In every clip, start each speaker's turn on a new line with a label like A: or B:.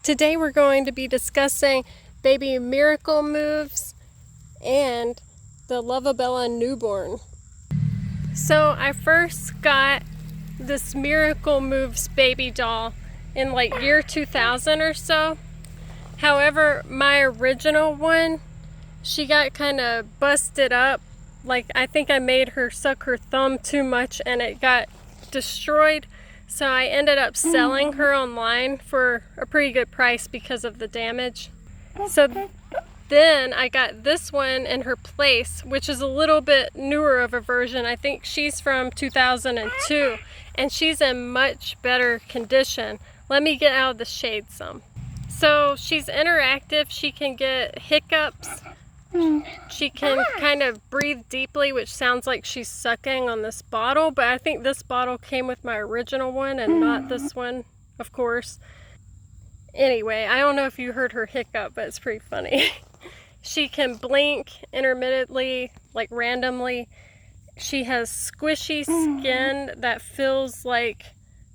A: Today we're going to be discussing baby miracle moves and the Luvabella Newborn. So I first got this Miracle Moves baby doll in like year 2000 or so. However, my original one, she got kind of busted up. Like, I think I made her suck her thumb too much and it got destroyed. So I ended up selling her online for a pretty good price because of the damage. So then I got this one in her place, which is a little bit newer of a version. I think she's from 2002 and she's in much better condition. Let me get out of the shade some. So she's interactive. She can get hiccups. She can kind of breathe deeply, which sounds like she's sucking on this bottle, but I think this bottle came with my original one and not this one, of course. Anyway, I don't know if you heard her hiccup, but it's pretty funny. She can blink intermittently, like randomly. She has squishy skin that feels like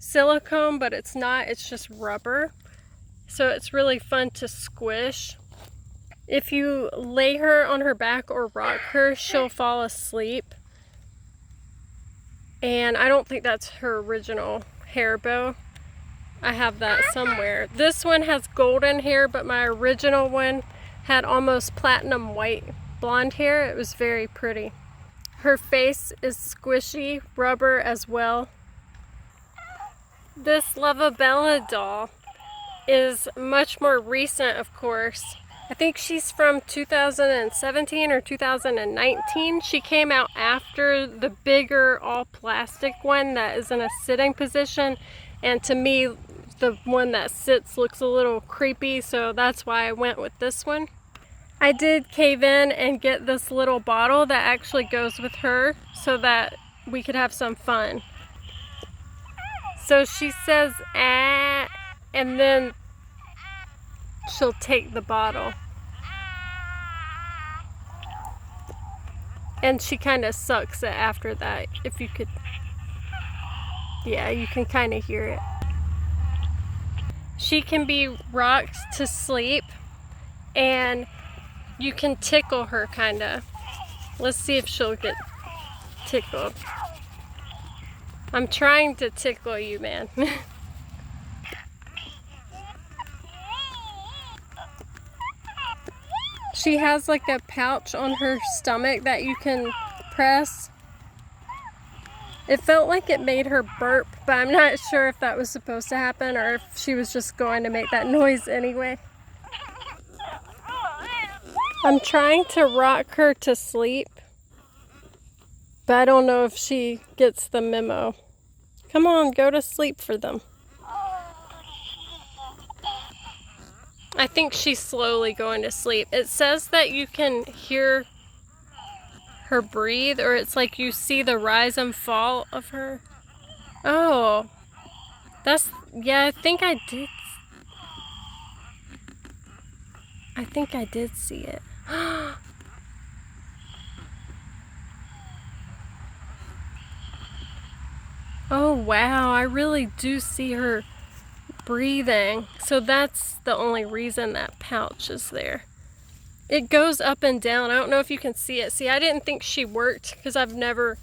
A: silicone, but it's not, it's just rubber. So it's really fun to squish. If you lay her on her back or rock her, she'll fall asleep. And I don't think that's her original hair bow. I have that somewhere. This one has golden hair, but my original one had almost platinum white blonde hair. It was very pretty. Her face is squishy rubber as well. This Luvabella doll is much more recent, of course. I think she's from 2017 or 2019. She came out after the bigger all plastic one that is in a sitting position, and to me the one that sits looks a little creepy, so that's why I went with this one. I did cave in and get this little bottle that actually goes with her so that we could have some fun. So she says ah, and then she'll take the bottle. And she kind of sucks it after that, if you could, yeah, you can kind of hear it. She can be rocked to sleep and you can tickle her kind of. Let's see if she'll get tickled. I'm trying to tickle you, man. She has like a pouch on her stomach that you can press. It felt like it made her burp, but I'm not sure if that was supposed to happen or if she was just going to make that noise anyway. I'm trying to rock her to sleep, but I don't know if she gets the memo. Come on, go to sleep for them. I think she's slowly going to sleep. It says that you can hear her breathe, or it's like you see the rise and fall of her. Oh, that's, yeah, I think I did see it. Oh wow, I really do see her breathing. So that's the only reason that pouch is there. It goes up and down. I don't know if you can see it. See, I didn't think she worked because I've never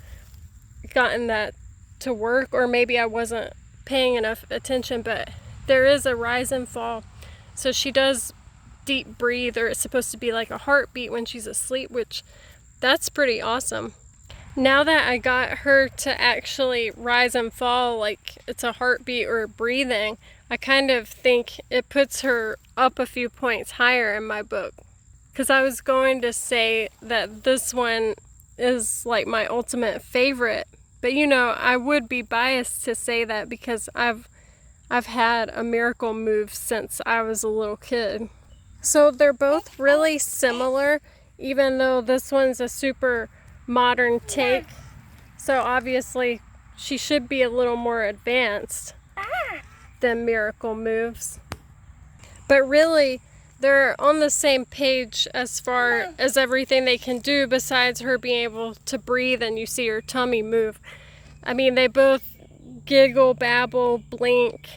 A: gotten that to work, or maybe I wasn't paying enough attention, but there is a rise and fall. So she does deep breathe, or it's supposed to be like a heartbeat when she's asleep, which that's pretty awesome. Now that I got her to actually rise and fall like it's a heartbeat or breathing, I kind of think it puts her up a few points higher in my book. Because I was going to say that this one is like my ultimate favorite, but you know, I would be biased to say that because I've had a miracle move since I was a little kid. So they're both really similar, even though this one's a super modern take. So obviously she should be a little more advanced than Miracle Moves. But really, they're on the same page as far as everything they can do besides her being able to breathe and you see her tummy move. I mean, they both giggle, babble, blink.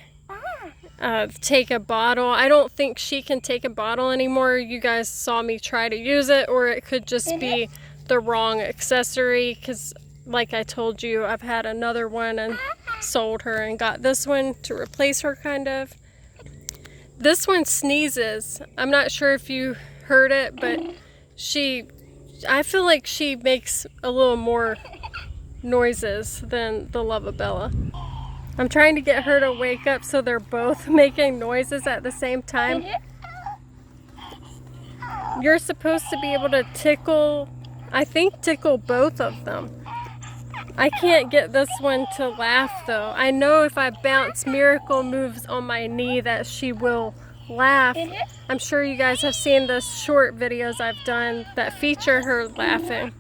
A: take a bottle. I don't think she can take a bottle anymore. You guys saw me try to use it, or it could just be the wrong accessory, because like I told you, I've had another one and sold her and got this one to replace her, kind of. This one sneezes. I'm not sure if you heard it, but I feel like she makes a little more noises than the Luvabella. I'm trying to get her to wake up so they're both making noises at the same time. You're supposed to be able to tickle, I think tickle both of them. I can't get this one to laugh though. I know if I bounce miracle moves on my knee that she will laugh. I'm sure you guys have seen the short videos I've done that feature her laughing.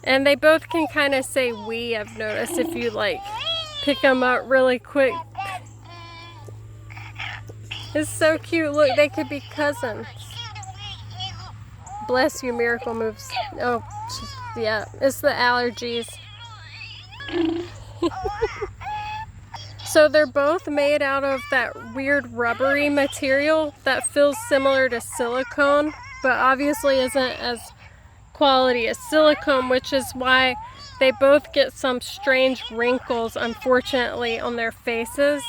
A: And they both can kind of say "we," I've noticed, if you like pick them up really quick. It's so cute. Look, they could be cousins. Bless you, miracle moves. Oh, yeah, it's the allergies. So they're both made out of that weird rubbery material that feels similar to silicone, but obviously isn't as quality as silicone, which is why they both get some strange wrinkles, unfortunately, on their faces.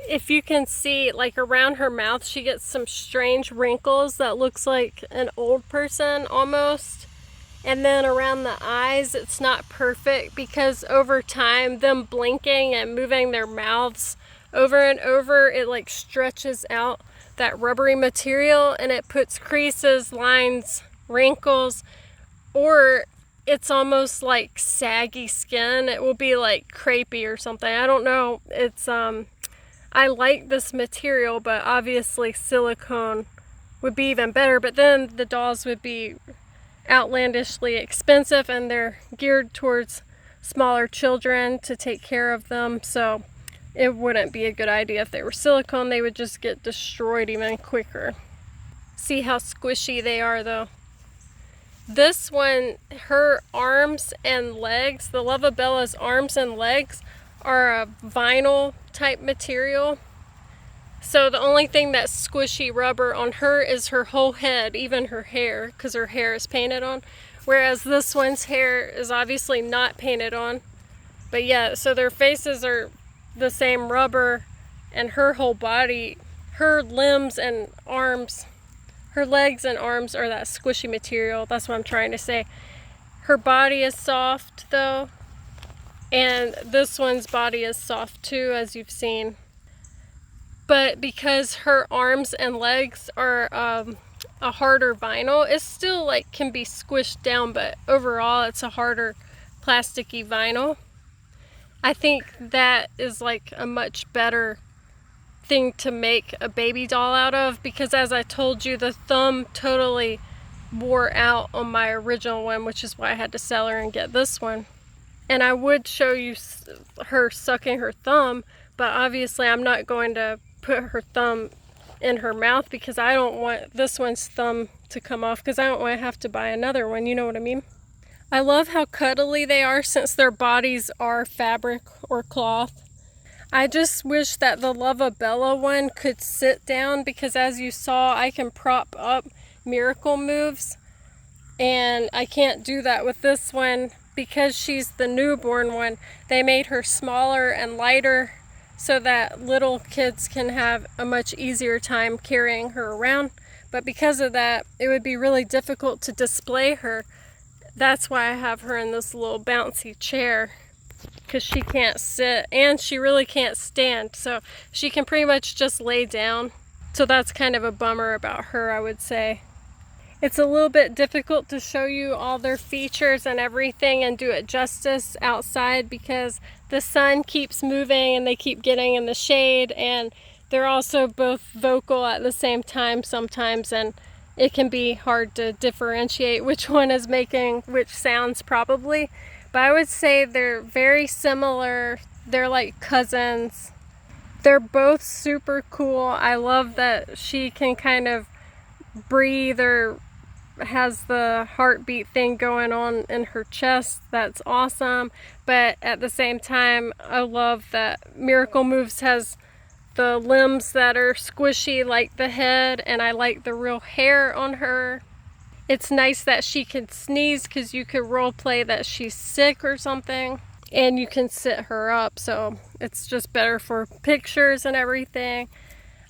A: If you can see, like around her mouth, she gets some strange wrinkles that looks like an old person almost. And then around the eyes, it's not perfect because over time, them blinking and moving their mouths over and over, it like stretches out that rubbery material and it puts creases, lines, wrinkles, or it's almost like saggy skin. It will be like crepey or something. I don't know. It's I like this material, but obviously silicone would be even better, but then the dolls would be outlandishly expensive and they're geared towards smaller children to take care of them, so it wouldn't be a good idea if they were silicone. They would just get destroyed even quicker. See how squishy they are though. This one, her arms and legs, the Luvabella's arms and legs are a vinyl type material. So the only thing that's squishy rubber on her is her whole head, even her hair, because her hair is painted on. Whereas this one's hair is obviously not painted on. But yeah, so their faces are the same rubber, and her whole body, her limbs and arms, her legs and arms are that squishy material. That's what I'm trying to say. Her body is soft though, and this one's body is soft too, as you've seen. But because her arms and legs are a harder vinyl, it still like can be squished down, but overall it's a harder plasticky vinyl. I think that is like a much better thing to make a baby doll out of, because as I told you, the thumb totally wore out on my original one, which is why I had to sell her and get this one. And I would show you her sucking her thumb, but obviously I'm not going to put her thumb in her mouth because I don't want this one's thumb to come off, because I don't want to have to buy another one, you know what I mean? I love how cuddly they are since their bodies are fabric or cloth. I just wish that the Luvabella one could sit down, because as you saw, I can prop up miracle moves, and I can't do that with this one because she's the newborn one. They made her smaller and lighter so that little kids can have a much easier time carrying her around. But because of that, it would be really difficult to display her. That's why I have her in this little bouncy chair, because she can't sit and she really can't stand. So she can pretty much just lay down. So that's kind of a bummer about her, I would say. It's a little bit difficult to show you all their features and everything and do it justice outside because the sun keeps moving and they keep getting in the shade, and they're also both vocal at the same time sometimes, and it can be hard to differentiate which one is making which sounds probably. But I would say they're very similar. They're like cousins. They're both super cool. I love that she can kind of breathe or has the heartbeat thing going on in her chest. That's awesome. But at the same time, I love that Miracle Moves has the limbs that are squishy like the head, and I like the real hair on her. It's nice that she can sneeze because you could role play that she's sick or something, and you can sit her up, so it's just better for pictures and everything.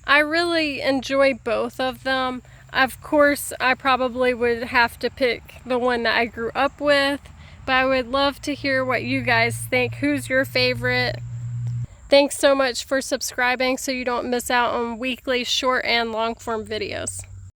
A: I really enjoy both of them. Of course, I probably would have to pick the one that I grew up with, but I would love to hear what you guys think. Who's your favorite? Thanks so much for subscribing so you don't miss out on weekly short and long form videos.